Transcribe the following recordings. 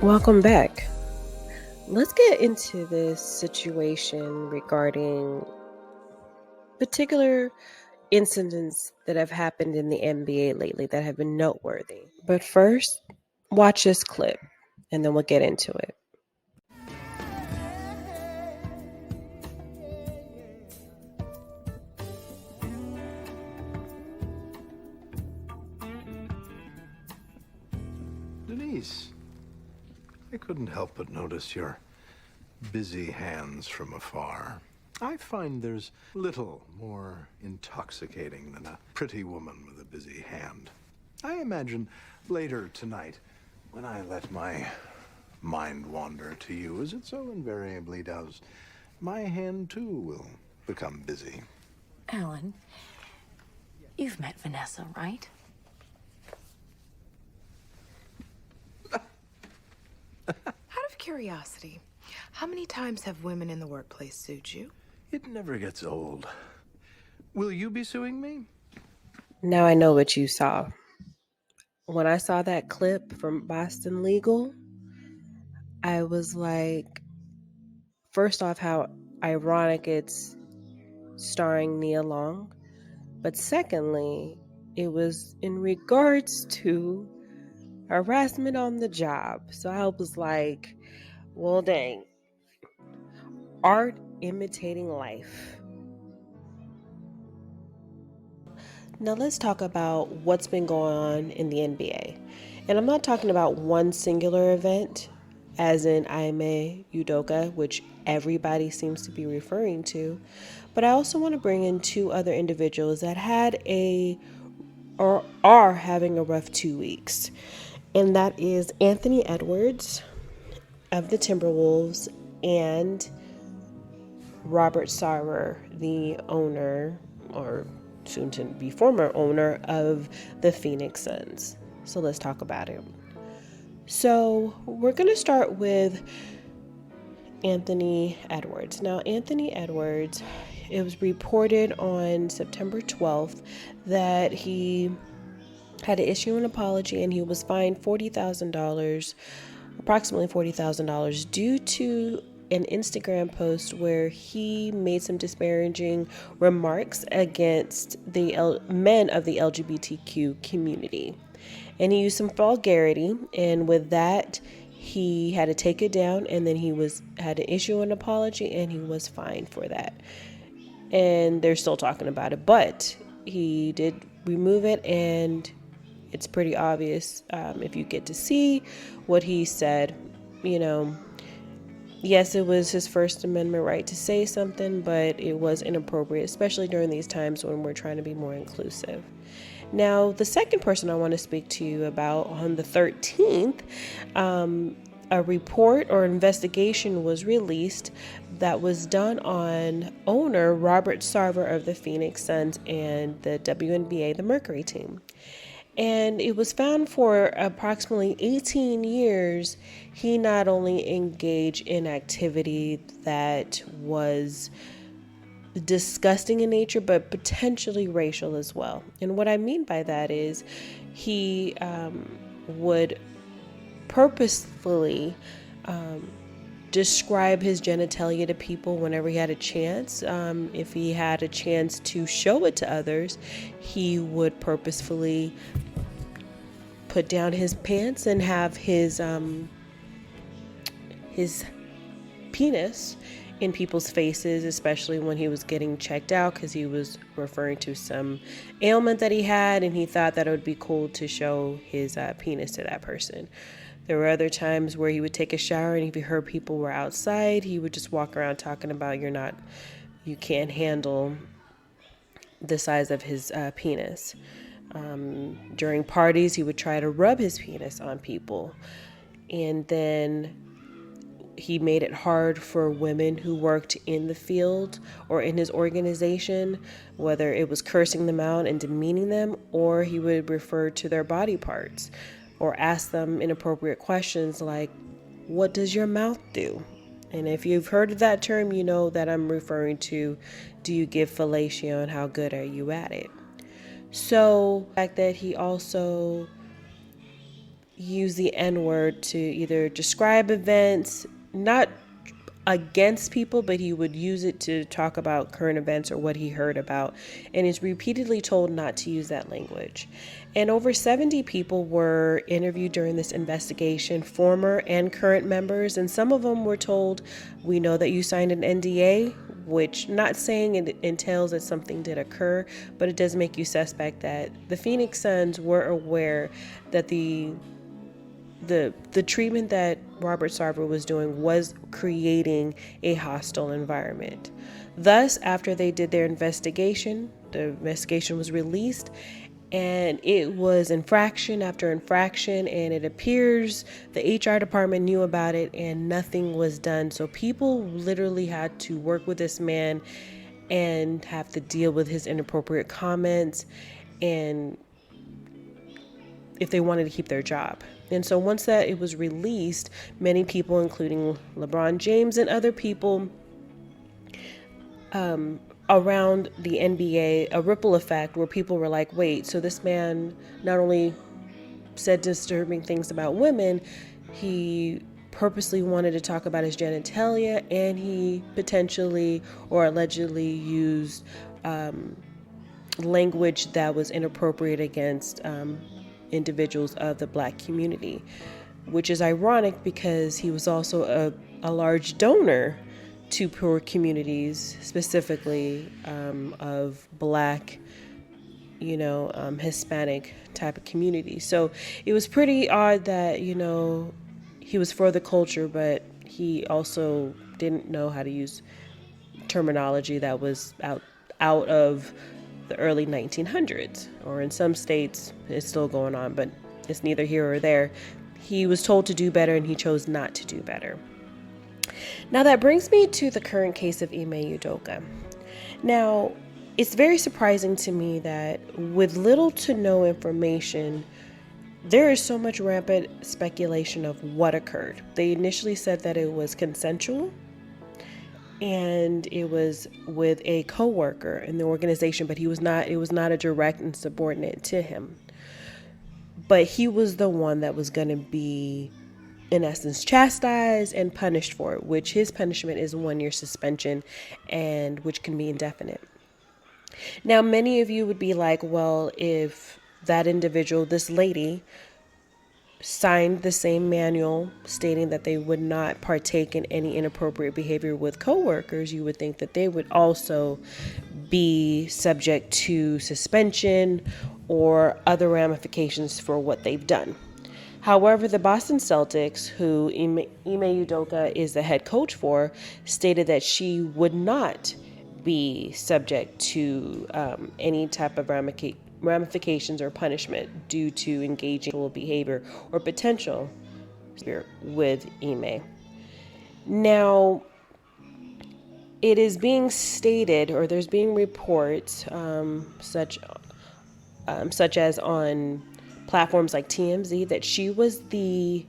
Welcome back. Let's get into this situation regarding particular incidents that have happened in the NBA lately that have been noteworthy. But first, watch this clip and then we'll get into it. Denise, I couldn't help but notice your busy hands from afar. I find there's little more intoxicating than a pretty woman with a busy hand. I imagine later tonight, when I let my mind wander to you, as it so invariably does, my hand too will become busy. Alan, you've met Vanessa, right? Out of curiosity, how many times have women in the workplace sued you? It never gets old. Will you be suing me? Now I know what you saw. When I saw that clip from Boston Legal, I was like, first off, how ironic it's starring Nia Long. But secondly, it was in regards to harassment on the job. So I was like, well, dang. Art imitating life. Now let's talk about what's been going on in the NBA. And I'm not talking about one singular event, as in Ime Udoka, which everybody seems to be referring to, but I also want to bring in two other individuals that had or are having a rough 2 weeks. And that is Anthony Edwards of the Timberwolves and Robert Sarver, the owner, or soon to be former owner, of the Phoenix Suns. So let's talk about it. So we're going to start with Anthony Edwards. Now, Anthony Edwards, it was reported on September 12th that he had to issue an apology and he was fined $40,000, approximately $40,000, due to an Instagram post where he made some disparaging remarks against the men of the LGBTQ community. And he used some vulgarity, and with that, he had to take it down, and then had to issue an apology, and he was fined for that. And they're still talking about it, but he did remove it, and it's pretty obvious if you get to see what he said. Yes, it was his First Amendment right to say something, but it was inappropriate, especially during these times when we're trying to be more inclusive. Now, the second person I want to speak to you about, on the 13th, a report or investigation was released that was done on owner Robert Sarver of the Phoenix Suns and the WNBA, the Mercury team. And it was found for approximately 18 years, he not only engaged in activity that was disgusting in nature, but potentially racial as well. And what I mean by that is he would purposefully describe his genitalia to people whenever he had a chance. If he had a chance to show it to others, he would purposefully put down his pants and have his penis in people's faces, especially when he was getting checked out, because he was referring to some ailment that he had, and he thought that it would be cool to show his penis to that person. There were other times where he would take a shower, and if he heard people were outside, he would just walk around talking about you can't handle the size of his penis. During parties, he would try to rub his penis on people. And then he made it hard for women who worked in the field or in his organization, whether it was cursing them out and demeaning them, or he would refer to their body parts or ask them inappropriate questions like, what does your mouth do? And if you've heard of that term, you know that I'm referring to, do you give fellatio and how good are you at it? So the fact that he also use the N-word to either describe events, not against people, but he would use it to talk about current events or what he heard about, and is repeatedly told not to use that language. And over 70 people were interviewed during this investigation, former and current members, and some of them were told, we know that you signed an NDA, which, not saying it entails that something did occur, but it does make you suspect that the Phoenix Suns were aware that the treatment that Robert Sarver was doing was creating a hostile environment. Thus, after they did their investigation, the investigation was released, and it was infraction after infraction, and it appears the HR department knew about it and nothing was done. So people literally had to work with this man and have to deal with his inappropriate comments, and if they wanted to keep their job. And so once that it was released, many people, including LeBron James and other people around the NBA, a ripple effect where people were like, wait, so this man not only said disturbing things about women, he purposely wanted to talk about his genitalia, and he potentially or allegedly used language that was inappropriate against individuals of the Black community, which is ironic because he was also a large donor to poor communities, specifically of Black, Hispanic type of community. So it was pretty odd that, he was for the culture, but he also didn't know how to use terminology that was out of the early 1900s, or in some states it's still going on, but it's neither here or there. He was told to do better and he chose not to do better. Now that brings me to the current case of Ime Udoka. Now, it's very surprising to me that with little to no information, there is so much rampant speculation of what occurred. They initially said that it was consensual, and it was with a coworker in the organization, but it was not a direct and subordinate to him. But he was the one that was going to be, in essence, chastised and punished for it, which his punishment is 1 year suspension, and which can be indefinite. Now, many of you would be like, well, if that individual, this lady, signed the same manual stating that they would not partake in any inappropriate behavior with coworkers, you would think that they would also be subject to suspension or other ramifications for what they've done. However, the Boston Celtics, who Ime Udoka is the head coach for, stated that she would not be subject to any type of ramifications or punishment due to engaging in behavior or potential with Ime. Now, it is being stated, or there's being reports, such as on platforms like TMZ, that she was the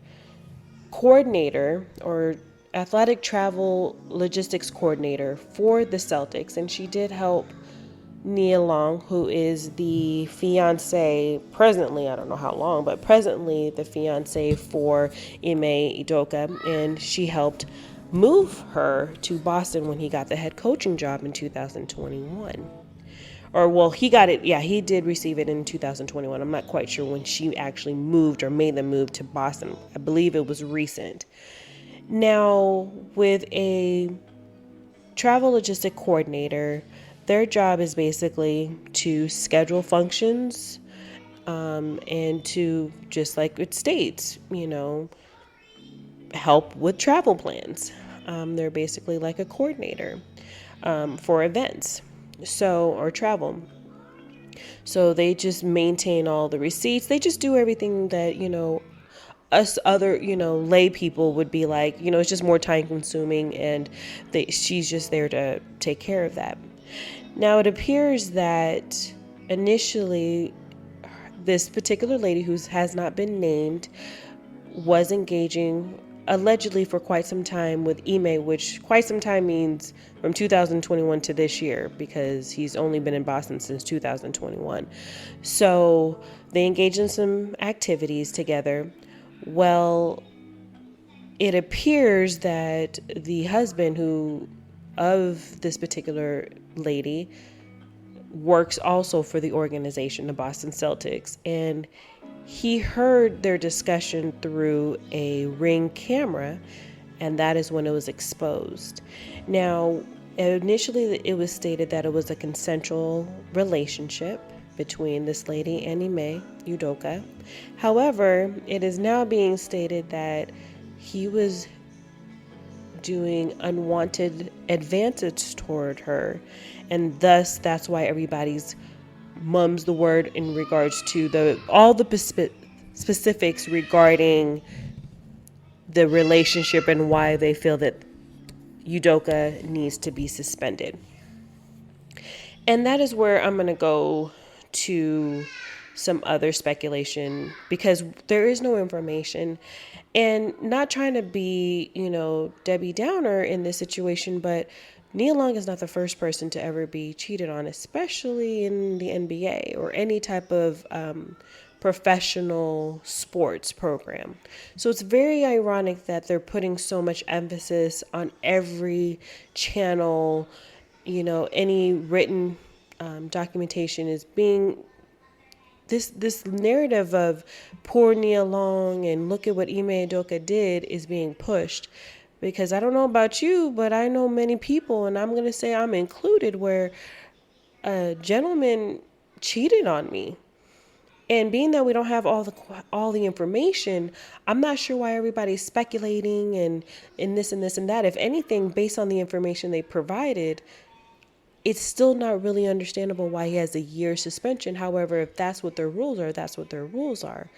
coordinator or athletic travel logistics coordinator for the Celtics, and she did help Nia Long, who is the fiancée presently, I don't know how long, but presently the fiancée for Ime Udoka, and she helped move her to Boston when he got the head coaching job in 2021. Or, well, he got it, yeah, he did receive it in 2021. I'm not quite sure when she actually moved or made the move to Boston. I believe it was recent. Now, with a travel logistic coordinator, their job is basically to schedule functions and to, just like it states, help with travel plans. They're basically like a coordinator for events, or travel. So they just maintain all the receipts. They just do everything that, us other, lay people would be like, it's just more time consuming, and she's just there to take care of that. Now, it appears that initially this particular lady, who has not been named, was engaging allegedly for quite some time with Ime, which quite some time means from 2021 to this year, because he's only been in Boston since 2021. So they engaged in some activities together, Well, it appears that the husband of this particular lady works also for the organization, the Boston Celtics, and he heard their discussion through a Ring camera, and that is when it was exposed. Now, initially it was stated that it was a consensual relationship between this lady and Ime Udoka. However, it is now being stated that he was doing unwanted advances toward her, and thus that's why everybody's mum's the word in regards to all the specifics regarding the relationship and why they feel that Udoka needs to be suspended. And that is where I'm going to go to some other speculation, because there is no information, and not trying to be, Debbie Downer in this situation, but Nia Long is not the first person to ever be cheated on, especially in the NBA or any type of professional sports program. So it's very ironic that they're putting so much emphasis on every channel, any written documentation is being this narrative of poor Nia Long and look at what Ime Udoka did is being pushed. Because I don't know about you, but I know many people, and I'm going to say I'm included, where a gentleman cheated on me. And being that we don't have all the information, I'm not sure why everybody's speculating and this and this and that. If anything, based on the information they provided, it's still not really understandable why he has a year suspension. However, if that's what their rules are, that's what their rules are.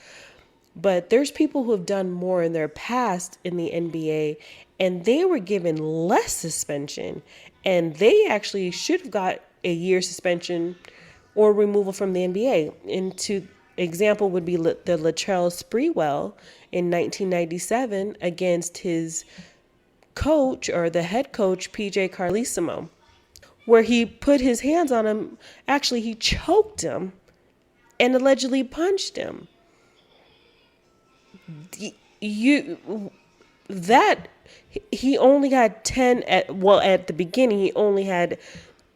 But there's people who have done more in their past in the NBA, and they were given less suspension, and they actually should have got a year suspension or removal from the NBA. Into example would be the Latrell Sprewell in 1997 against his coach, or the head coach, PJ Carlesimo, where he put his hands on him. Actually, he choked him and allegedly punched him. He only had 10 at the beginning he only had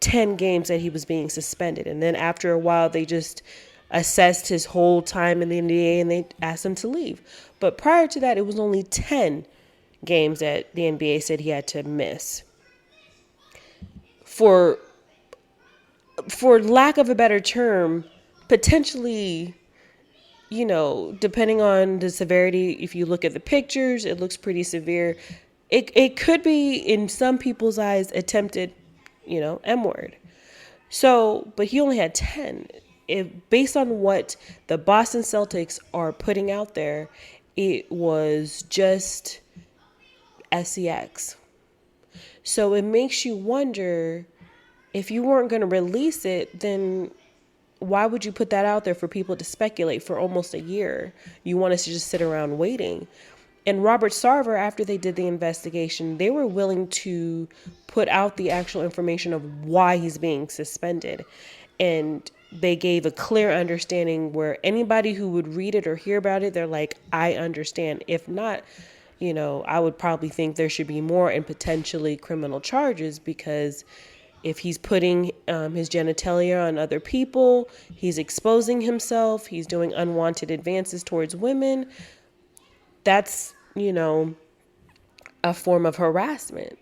10 games that he was being suspended, and then after a while they just assessed his whole time in the NBA and they asked him to leave. But prior to that, it was only 10 games that the NBA said he had to miss. For lack of a better term, potentially, depending on the severity, if you look at the pictures, it looks pretty severe. It could be, in some people's eyes, attempted, M-word. So, but he only had 10. Based on what the Boston Celtics are putting out there, it was just SEX. So it makes you wonder, if you weren't going to release it, then why would you put that out there for people to speculate for almost a year? You want us to just sit around waiting. And Robert Sarver, after they did the investigation, they were willing to put out the actual information of why he's being suspended. And they gave a clear understanding where anybody who would read it or hear about it, they're like, I understand. If not, I would probably think there should be more and potentially criminal charges, because if he's putting his genitalia on other people, he's exposing himself, he's doing unwanted advances towards women, that's, a form of harassment.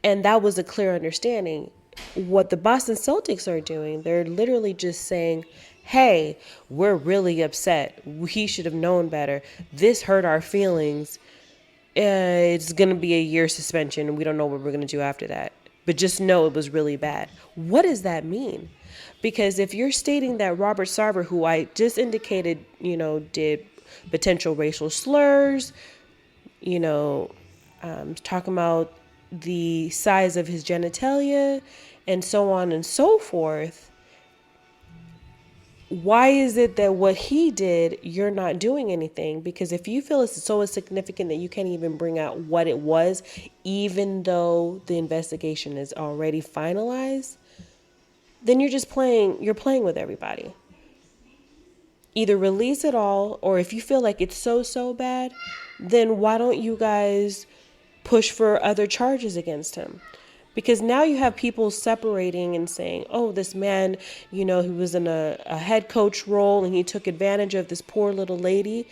And that was a clear understanding. What the Boston Celtics are doing, they're literally just saying, hey, we're really upset. He should have known better. This hurt our feelings. It's going to be a year suspension, and we don't know what we're going to do after that. But just know it was really bad. What does that mean? Because if you're stating that Robert Sarver, who I just indicated, did potential racial slurs, talking about the size of his genitalia and so on and so forth, why is it that what he did, you're not doing anything? Because if you feel it's so insignificant that you can't even bring out what it was, even though the investigation is already finalized, then you're playing with everybody. either release it all, or if you feel like it's so bad, then why don't you guys push for other charges against him? Because now you have people separating and saying, oh, this man, he was in a head coach role and he took advantage of this poor little lady.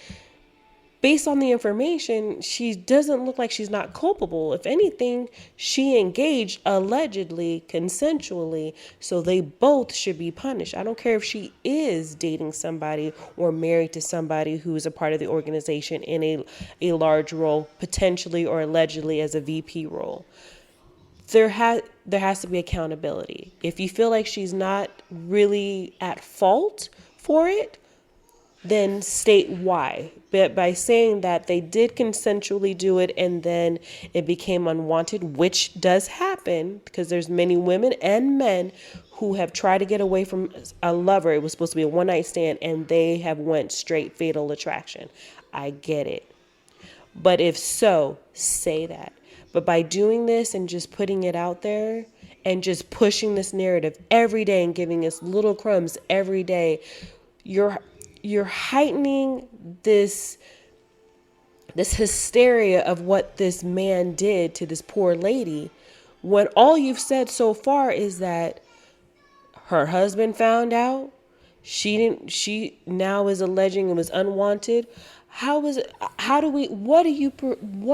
Based on the information, she doesn't look like she's not culpable. If anything, she engaged allegedly, consensually, so they both should be punished. I don't care if she is dating somebody or married to somebody who is a part of the organization in a large role, potentially or allegedly as a VP role. There has to be accountability. If you feel like she's not really at fault for it, then state why. But by saying that they did consensually do it and then it became unwanted, which does happen because there's many women and men who have tried to get away from a lover. It was supposed to be a one-night stand and they have went straight fatal attraction. I get it. But if so, say that. But by doing this and just putting it out there and just pushing this narrative every day and giving us little crumbs every day, you're heightening this hysteria of what this man did to this poor lady, when all you've said so far is that her husband found out, she now is alleging it was unwanted. What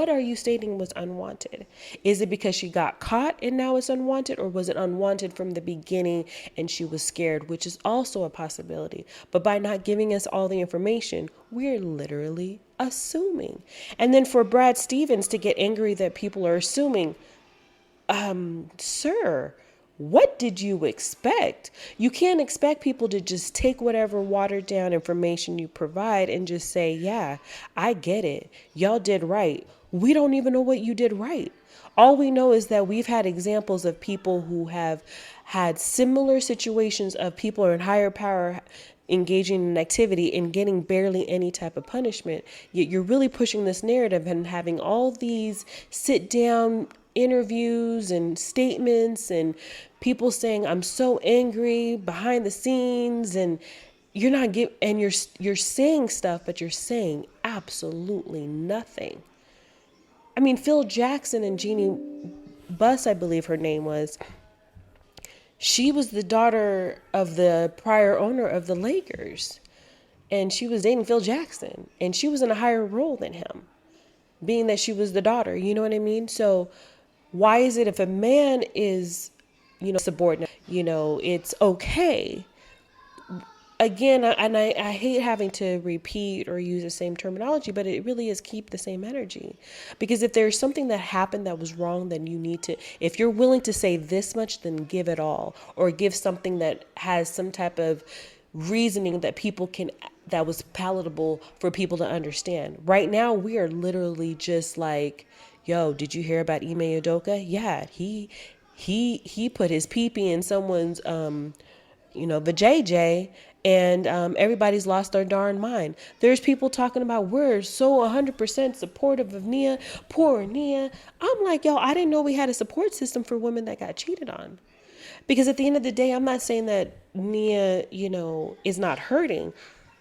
are you stating was unwanted? Is it because she got caught and now it's unwanted, or was it unwanted from the beginning and she was scared, which is also a possibility. But by not giving us all the information, we're literally assuming. And then for Brad Stevens to get angry that people are assuming, sir, what did you expect? You can't expect people to just take whatever watered down information you provide and just say, yeah, I get it. Y'all did right. We don't even know what you did right. All we know is that we've had examples of people who have had similar situations of people in higher power engaging in activity and getting barely any type of punishment. Yet you're really pushing this narrative and having all these sit down interviews and statements and people saying, I'm so angry behind the scenes, and you're saying stuff, but you're saying absolutely nothing. I mean, Phil Jackson and Jeannie Buss, I believe her name was, she was the daughter of the prior owner of the Lakers, and she was dating Phil Jackson, and she was in a higher role than him, being that she was the daughter. You know what I mean? So why is it if a man is, subordinate, it's okay? Again, I hate having to repeat or use the same terminology, but it really is keep the same energy. Because if there's something that happened that was wrong, then you need to, if you're willing to say this much, then give it all, or give something that has some type of reasoning that was palatable for people to understand. Right now, we are literally just like, yo, did you hear about Ime Udoka? Yeah, he put his pee-pee in someone's, vajayjay, and everybody's lost their darn mind. There's people talking about we're so 100% supportive of Nia, poor Nia. I'm like, yo, I didn't know we had a support system for women that got cheated on. Because at the end of the day, I'm not saying that Nia, is not hurting.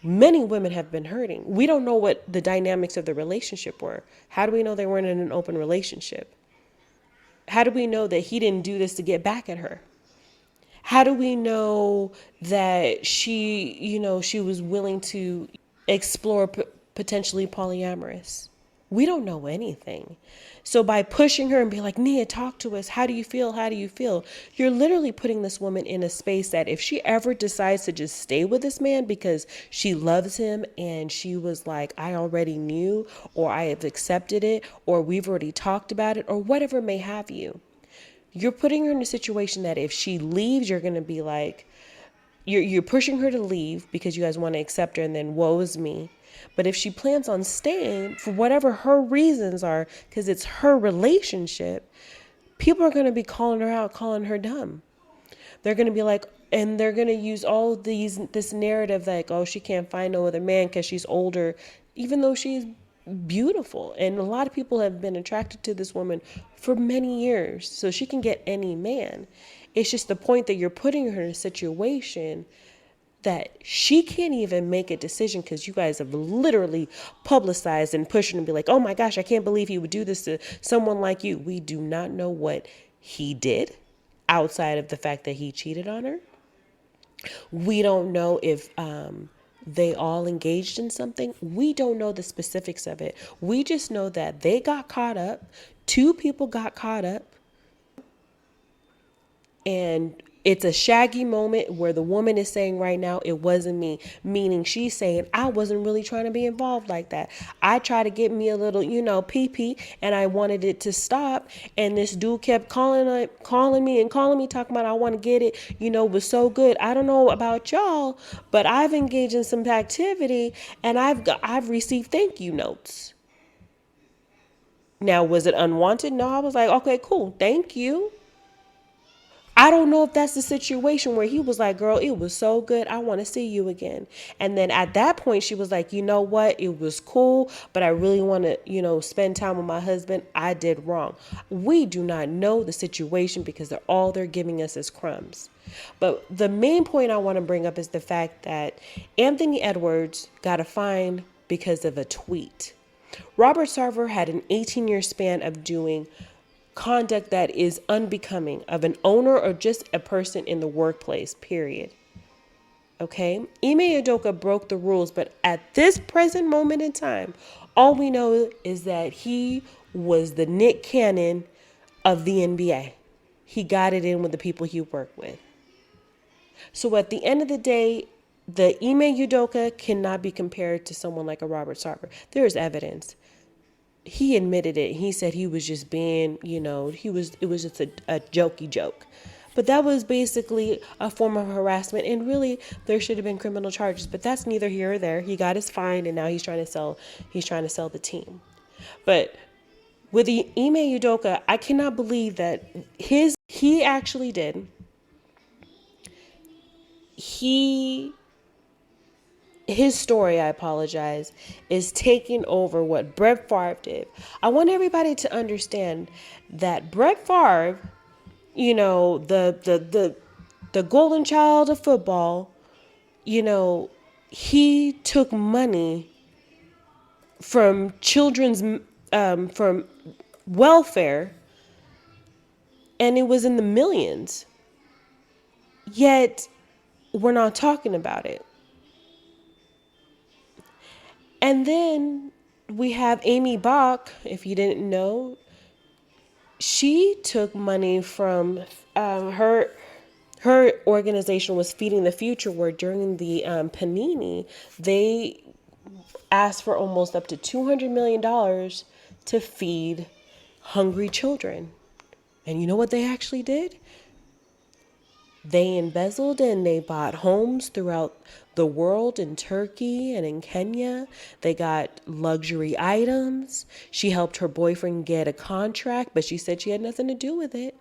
Many women have been hurting. We don't know what the dynamics of the relationship were. How do we know they weren't in an open relationship? How do we know that he didn't do this to get back at her? How do we know that she was willing to explore potentially polyamorous? We don't know anything. So by pushing her and be like, Nia, talk to us. How do you feel? How do you feel? You're literally putting this woman in a space that if she ever decides to just stay with this man because she loves him and she was like, I already knew, or I have accepted it, or we've already talked about it, or whatever may have you. You're putting her in a situation that if she leaves, you're going to be like, you're pushing her to leave because you guys want to accept her, and then woe is me. But if she plans on staying for whatever her reasons are, because it's her relationship, people are going to be calling her out, calling her dumb. They're going to be like, and they're going to use all this narrative like, oh, she can't find no other man because she's older, even though she's beautiful. And a lot of people have been attracted to this woman for many years, so she can get any man. It's just the point that you're putting her in a situation that she can't even make a decision because you guys have literally publicized and pushed her and be like, oh my gosh, I can't believe he would do this to someone like you. We do not know what he did outside of the fact that he cheated on her. We don't know if they all engaged in something. We don't know the specifics of it. We just know that they got caught up. Two people got caught up. And it's a shaggy moment where the woman is saying right now, it wasn't me. Meaning she's saying, I wasn't really trying to be involved like that. I tried to get me a little, pee-pee, and I wanted it to stop. And this dude kept calling me, talking about I want to get it, it was so good. I don't know about y'all, but I've engaged in some activity and I've received thank you notes. Now, was it unwanted? No, I was like, okay, cool. Thank you. I don't know if that's the situation where he was like, girl, it was so good. I want to see you again. And then at that point, she was like, you know what? It was cool, but I really want to, spend time with my husband. I did wrong. We do not know the situation because all they're giving us is crumbs. But the main point I want to bring up is the fact that Anthony Edwards got a fine because of a tweet. Robert Sarver had an 18-year span of doing conduct that is unbecoming of an owner or just a person in the workplace, period. Okay? Ime Udoka broke the rules, but at this present moment in time, all we know is that he was the Nick Cannon of the NBA. He got it in with the people he worked with. So at the end of the day, the Ime Udoka cannot be compared to someone like a Robert Sarver. There is evidence. He admitted it. He said he was just being, it was just a jokey joke. But that was basically a form of harassment. And really, there should have been criminal charges. But that's neither here or there. He got his fine, and now he's trying to sell the team. But with the Ime Udoka, I cannot believe that he actually did. His story, I apologize, is taking over what Brett Favre did. I want everybody to understand that Brett Favre, the golden child of football, he took money from children's, from welfare, and it was in the millions. Yet, we're not talking about it. And then we have Amy Bach, if you didn't know. She took money from her organization was Feeding the Future, where during the Panini, they asked for almost up to $200 million to feed hungry children. And you know what they actually did? They embezzled and they bought homes throughout the world, in Turkey and in Kenya. They got luxury items. She helped her boyfriend get a contract, but she said she had nothing to do with it.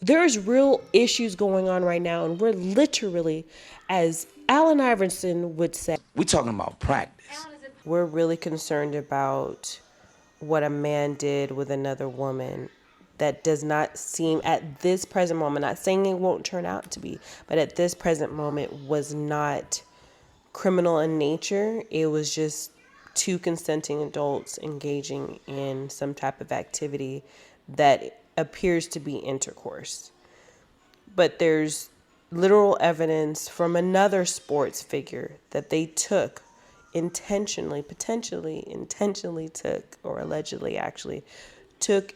There's real issues going on right now, and we're literally, as Allen Iverson would say, we're talking about practice. We're really concerned about what a man did with another woman. That does not seem, at this present moment, not saying it won't turn out to be, but at this present moment was not criminal in nature. It was just two consenting adults engaging in some type of activity that appears to be intercourse. But there's literal evidence from another sports figure that they took potentially intentionally took, or allegedly actually took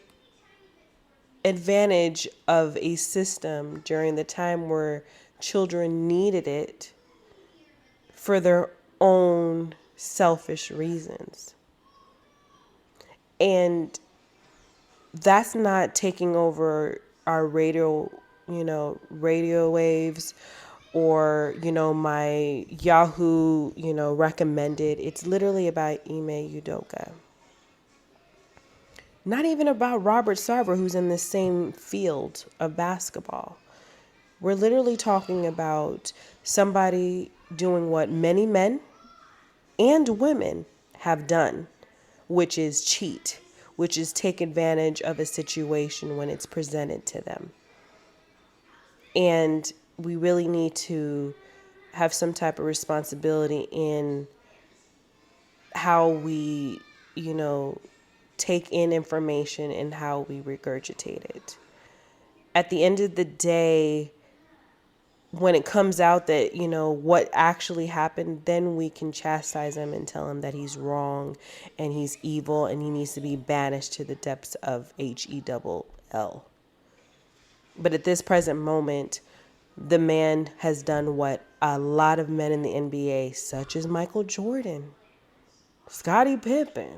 advantage of a system during the time where children needed it for their own selfish reasons. And that's not taking over our radio waves or, my Yahoo, recommended. It's literally about Ime Udoka. Not even about Robert Sarver, who's in the same field of basketball. We're literally talking about somebody doing what many men and women have done, which is cheat, which is take advantage of a situation when it's presented to them. And we really need to have some type of responsibility in how we, take in information and how we regurgitate it. At the end of the day, when it comes out that, what actually happened, then we can chastise him and tell him that he's wrong and he's evil and he needs to be banished to the depths of HELL. But at this present moment, the man has done what a lot of men in the NBA, such as Michael Jordan, Scottie Pippen,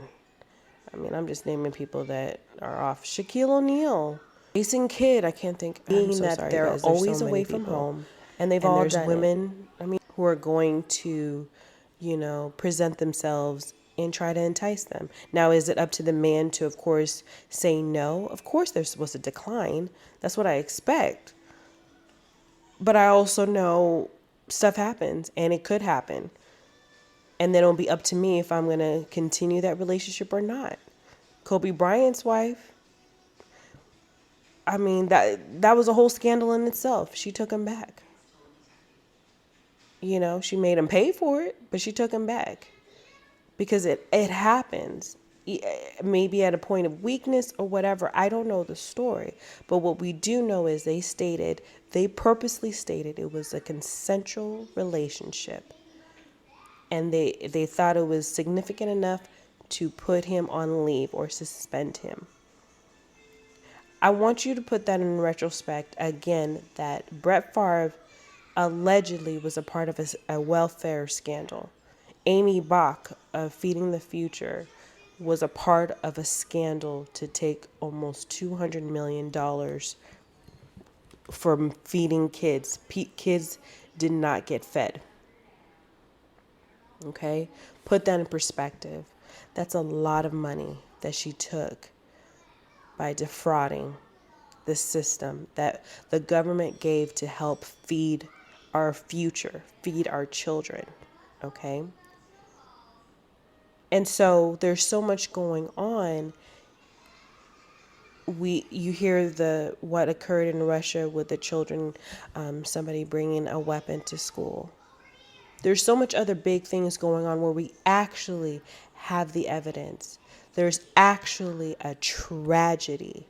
I'm just naming people that are off, Shaquille O'Neal, Jason Kidd, I can't think, being so that sorry, they're guys, always so away from home, and they've all done women, who are going to, present themselves and try to entice them. Now, is it up to the man to, of course, say no? Of course they're supposed to decline. That's what I expect. But I also know stuff happens, and it could happen. And then it'll be up to me if I'm going to continue that relationship or not. Kobe Bryant's wife, that was a whole scandal in itself. She took him back. She made him pay for it, but she took him back. Because it happens. Maybe at a point of weakness or whatever. I don't know the story. But what we do know is they purposely stated it was a consensual relationship. And they thought it was significant enough to put him on leave or suspend him. I want you to put that in retrospect again, that Brett Favre allegedly was a part of a welfare scandal. Amy Bach of Feeding the Future was a part of a scandal to take almost $200 million from feeding kids. Kids did not get fed. Okay? Put that in perspective. That's a lot of money that she took by defrauding the system that the government gave to help feed our future, feed our children. Okay? And so there's so much going on. You hear what occurred in Russia with the children, somebody bringing a weapon to school. There's so much other big things going on where we actually have the evidence. There's actually a tragedy.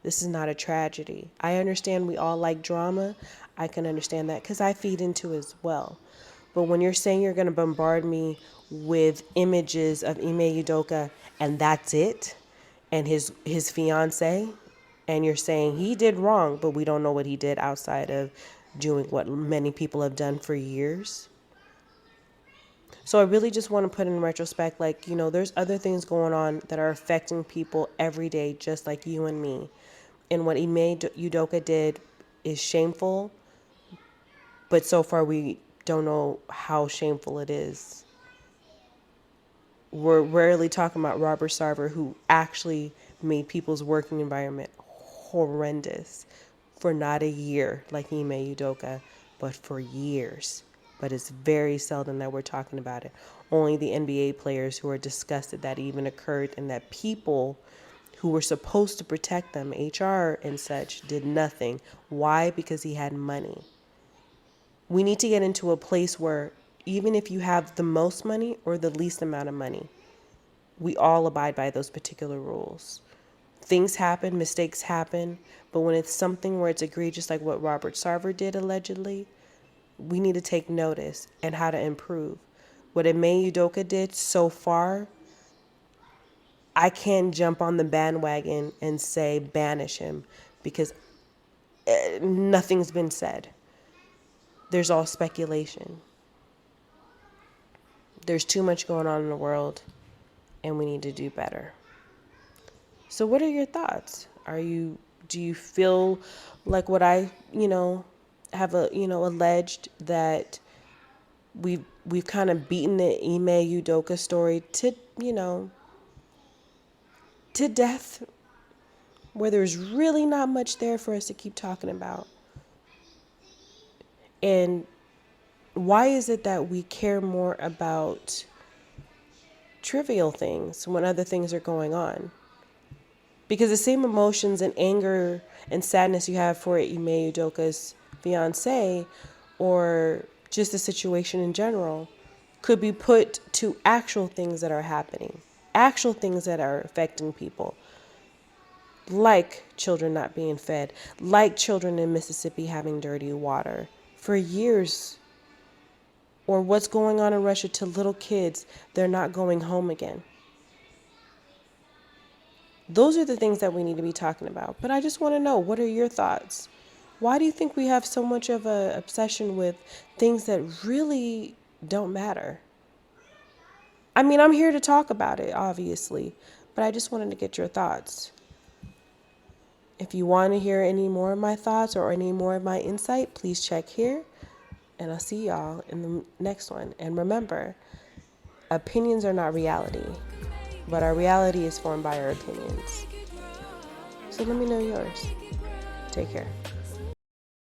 This is not a tragedy. I understand we all like drama. I can understand that because I feed into it as well. But when you're saying you're going to bombard me with images of Ime Udoka and that's it, and his fiancée, and you're saying he did wrong, but we don't know what he did outside of doing what many people have done for years. So I really just want to put in retrospect, there's other things going on that are affecting people every day, just like you and me. And what Ime Udoka did is shameful, but so far we don't know how shameful it is. We're rarely talking about Robert Sarver, who actually made people's working environment horrendous for not a year like Ime Udoka, but for years. But it's very seldom that we're talking about it. Only the NBA players who are disgusted that even occurred, and that people who were supposed to protect them, HR and such, did nothing. Why? Because he had money. We need to get into a place where even if you have the most money or the least amount of money, we all abide by those particular rules. Things happen, mistakes happen, but when it's something where it's egregious, like what Robert Sarver did allegedly, we need to take notice and how to improve. What Ime Udoka did so far, I can't jump on the bandwagon and say banish him because nothing's been said. There's all speculation. There's too much going on in the world, and we need to do better. So what are your thoughts? Do you feel like what I, have alleged, that we've kind of beaten the Ime Udoka story to death, where there's really not much there for us to keep talking about? And why is it that we care more about trivial things when other things are going on? Because the same emotions and anger and sadness you have for Ime Udoka's fiancé, or just the situation in general, could be put to actual things that are happening, actual things that are affecting people, like children not being fed, like children in Mississippi having dirty water for years, or what's going on in Russia to little kids, they're not going home again. Those are the things that we need to be talking about. But I just want to know, what are your thoughts? Why do you think we have so much of an obsession with things that really don't matter? I mean, I'm here to talk about it, obviously, but I just wanted to get your thoughts. If you want to hear any more of my thoughts or any more of my insight, please check here. And I'll see y'all in the next one. And remember, opinions are not reality, but our reality is formed by our opinions. So let me know yours. Take care.